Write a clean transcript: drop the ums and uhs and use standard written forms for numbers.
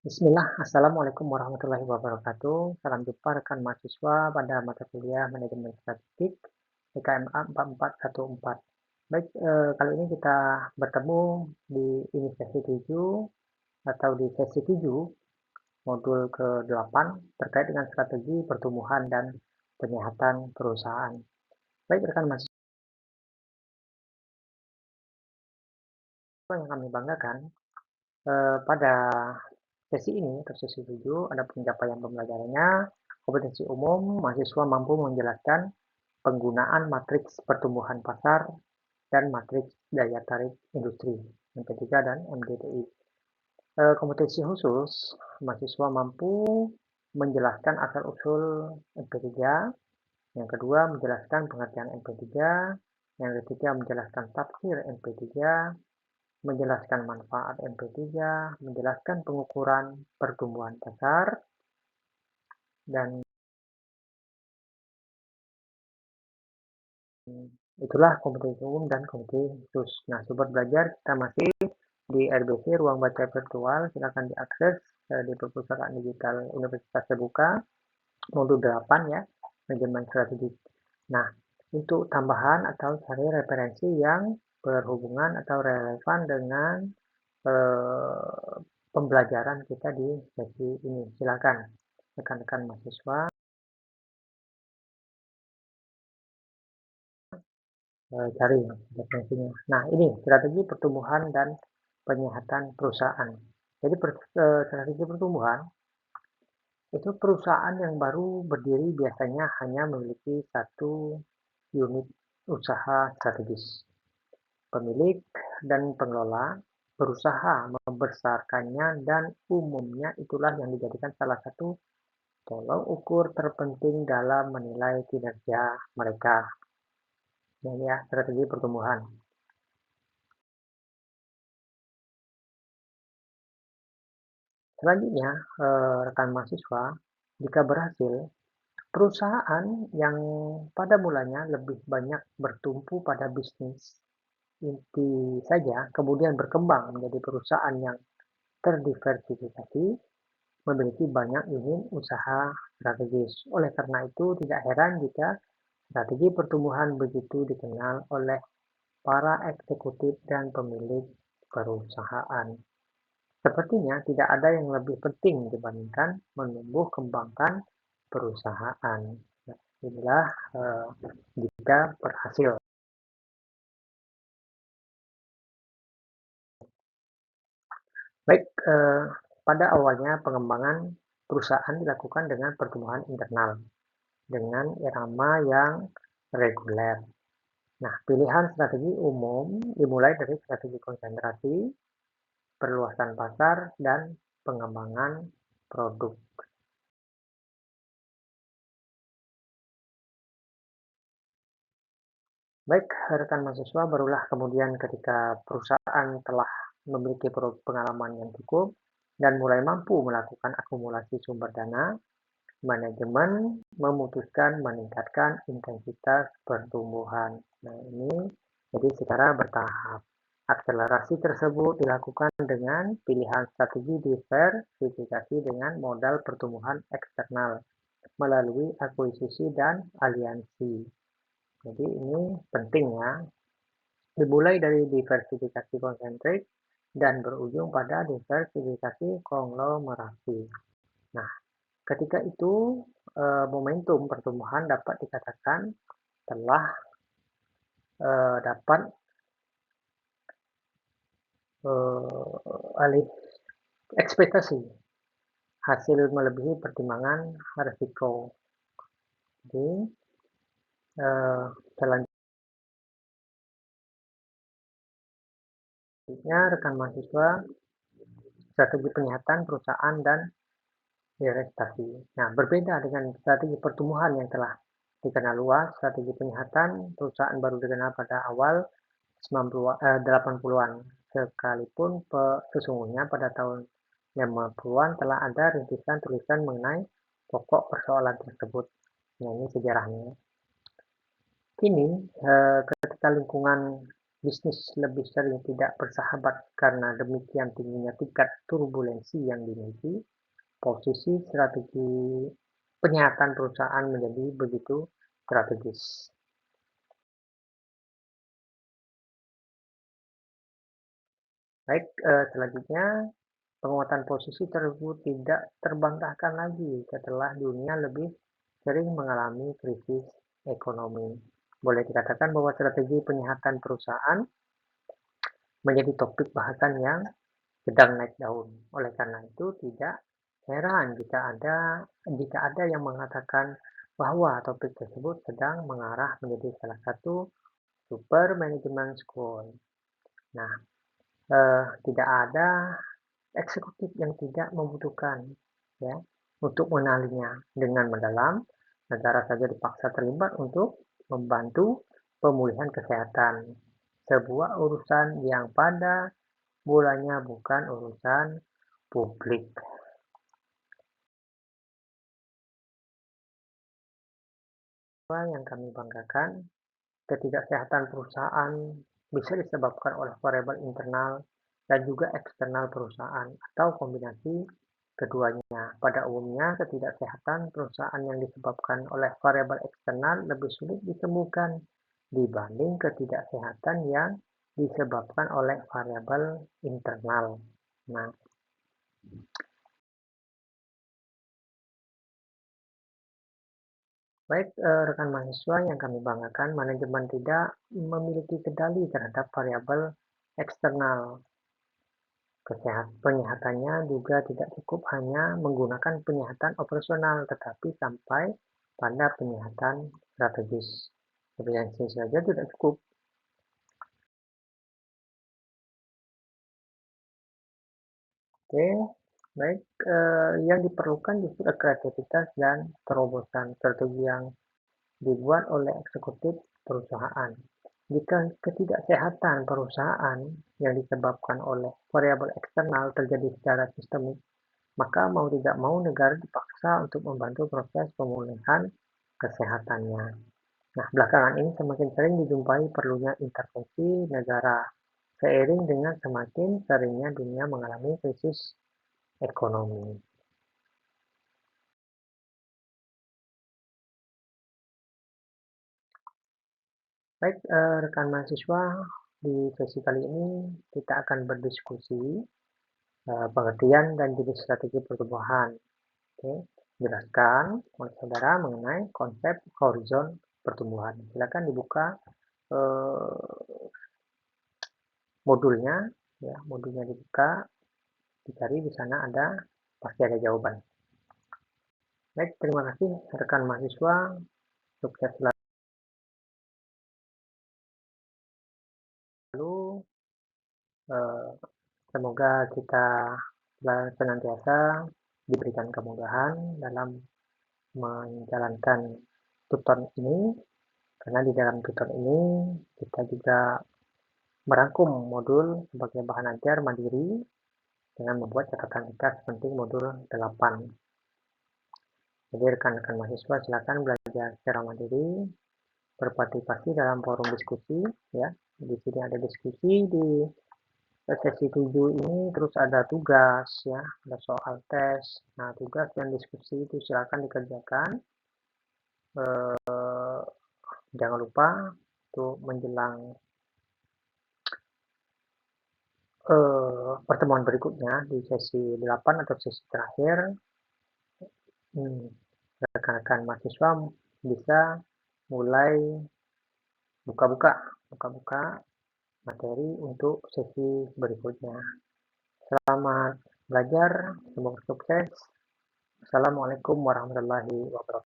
Bismillah, Assalamualaikum warahmatullahi wabarakatuh. Salam jumpa rekan mahasiswa pada mata kuliah Manajemen Statistik PKMA 4414. Baik, kali ini kita bertemu di ini sesi 7 atau di sesi 7 modul ke-8 terkait dengan strategi pertumbuhan dan penyehatan perusahaan. Baik, rekan mahasiswa yang kami banggakan, pada sesi ini atau sesi 7 ada pencapaian pembelajarannya, kompetensi umum, mahasiswa mampu menjelaskan penggunaan matriks pertumbuhan pasar dan matriks daya tarik industri MP3 dan MDTI. Kompetensi khusus, mahasiswa mampu menjelaskan asal-usul MP3, yang kedua menjelaskan pengertian MP3, yang ketiga menjelaskan tafsir MP3, menjelaskan manfaat MP3, menjelaskan pengukuran pertumbuhan pasar, dan itulah kompetensi umum dan kompetensi khusus. Nah, sobat belajar, kita masih di RBC, Ruang Baca Virtual. Silakan diakses di Perpustakaan Digital Universitas Terbuka, modul 8 ya, manajemen strategi. Nah, untuk tambahan atau cari referensi yang berhubungan atau relevan dengan pembelajaran kita di sesi ini. Silakan rekan-rekan mahasiswa cari referensinya. Nah, ini strategi pertumbuhan dan penyehatan perusahaan. Jadi strategi pertumbuhan itu perusahaan yang baru berdiri biasanya hanya memiliki satu unit usaha strategis. Pemilik dan pengelola berusaha membesarkannya dan umumnya itulah yang dijadikan salah satu tolok ukur terpenting dalam menilai kinerja mereka. Ini ya strategi pertumbuhan. Selanjutnya, rekan mahasiswa, jika berhasil, perusahaan yang pada mulanya lebih banyak bertumpu pada bisnis inti saja, kemudian berkembang menjadi perusahaan yang terdiversifikasi, memiliki banyak unit usaha strategis. Oleh karena itu, tidak heran jika strategi pertumbuhan begitu dikenal oleh para eksekutif dan pemilik perusahaan. Sepertinya tidak ada yang lebih penting dibandingkan menumbuh kembangkan perusahaan. Nah, inilah jika berhasil. Baik, pada awalnya pengembangan perusahaan dilakukan dengan pertumbuhan internal dengan irama yang reguler. Nah, pilihan strategi umum dimulai dari strategi konsentrasi, perluasan pasar, dan pengembangan produk. Baik, rekan mahasiswa, barulah kemudian ketika perusahaan telah memiliki pengalaman yang cukup dan mulai mampu melakukan akumulasi sumber dana, manajemen memutuskan meningkatkan intensitas pertumbuhan. Nah, ini jadi secara bertahap. Akselerasi tersebut dilakukan dengan pilihan strategi diversifikasi dengan modal pertumbuhan eksternal melalui akuisisi dan aliansi. Jadi ini penting ya. Dimulai dari diversifikasi konsentrik dan berujung pada diversifikasi konglomerasi. Nah, ketika itu momentum pertumbuhan dapat dikatakan telah dapat alih ekspektasi hasil melebihi pertimbangan risiko. Jadi selanjutnya rekan mahasiswa strategi penyihatan perusahaan dan investasi. Nah, berbeda dengan strategi pertumbuhan yang telah dikenal luas, strategi penyihatan perusahaan baru dikenal pada awal 80-an. Sekalipun sesungguhnya pada tahun 50-an telah ada rintisan tulisan mengenai pokok persoalan tersebut. Nah, ini sejarahnya. Kini, ketika lingkungan bisnis lebih sering tidak bersahabat karena demikian tingginya tingkat turbulensi yang dimiliki, posisi strategi penyihatan perusahaan menjadi begitu strategis. Baik, selanjutnya penguatan posisi tersebut tidak terbantahkan lagi setelah dunia lebih sering mengalami krisis ekonomi. Boleh dikatakan bahwa strategi penyihatan perusahaan menjadi topik bahasan yang sedang naik daun. Oleh karena itu, tidak heran jika ada yang mengatakan bahwa topik tersebut sedang mengarah menjadi salah satu super management school. Nah, tidak ada eksekutif yang tidak membutuhkan ya untuk mengenalinya dengan mendalam. Negara saja dipaksa terlibat untuk membantu pemulihan kesehatan, sebuah urusan yang pada mulanya bukan urusan publik. Apa yang kami banggakan, ketidaksehatan perusahaan bisa disebabkan oleh variabel internal dan juga eksternal perusahaan atau kombinasi keduanya. Pada umumnya, ketidaksehatan perusahaan yang disebabkan oleh variabel eksternal lebih sulit ditemukan dibanding ketidaksehatan yang disebabkan oleh variabel internal. Nah, baik rekan mahasiswa yang kami banggakan, manajemen tidak memiliki kendali terhadap variabel eksternal. Penyihatannya juga tidak cukup hanya menggunakan penyihatan operasional, tetapi sampai pada penyihatan strategis. Efisiensi saja tidak cukup. Oke, baik. Yang diperlukan justru kreativitas dan terobosan strategi yang dibuat oleh eksekutif perusahaan. Jika ketidaksehatan perusahaan yang disebabkan oleh variabel eksternal terjadi secara sistemik, maka mau tidak mau negara dipaksa untuk membantu proses pemulihan kesehatannya. Nah, belakangan ini semakin sering dijumpai perlunya intervensi negara seiring dengan semakin seringnya dunia mengalami krisis ekonomi. Baik, rekan mahasiswa, di sesi kali ini kita akan berdiskusi pengertian dan jenis strategi pertumbuhan. Oke, jelaskan oleh saudara mengenai konsep horizon pertumbuhan. Silakan dibuka modulnya, ya modulnya dibuka, dicari di sana ada pasti ada jawaban. Baik, terima kasih rekan mahasiswa, sukses selalu. Eh, Semoga kita senantiasa diberikan kemudahan dalam menjalankan tutor ini, karena di dalam tutor ini kita juga merangkum modul sebagai bahan ajar mandiri dengan membuat catatan ringkas penting modul 8. Jadi rekan-rekan mahasiswa silakan belajar secara mandiri, berpartisipasi dalam forum diskusi ya. Di sini ada diskusi di sesi 7 ini, terus ada tugas ya, ada soal tes. Nah, tugas dan diskusi itu silakan dikerjakan. Jangan lupa untuk menjelang pertemuan berikutnya di sesi 8 atau sesi terakhir, rekan-rekan mahasiswa bisa mulai buka-buka materi untuk sesi berikutnya. Selamat belajar, semoga sukses. Assalamualaikum warahmatullahi wabarakatuh.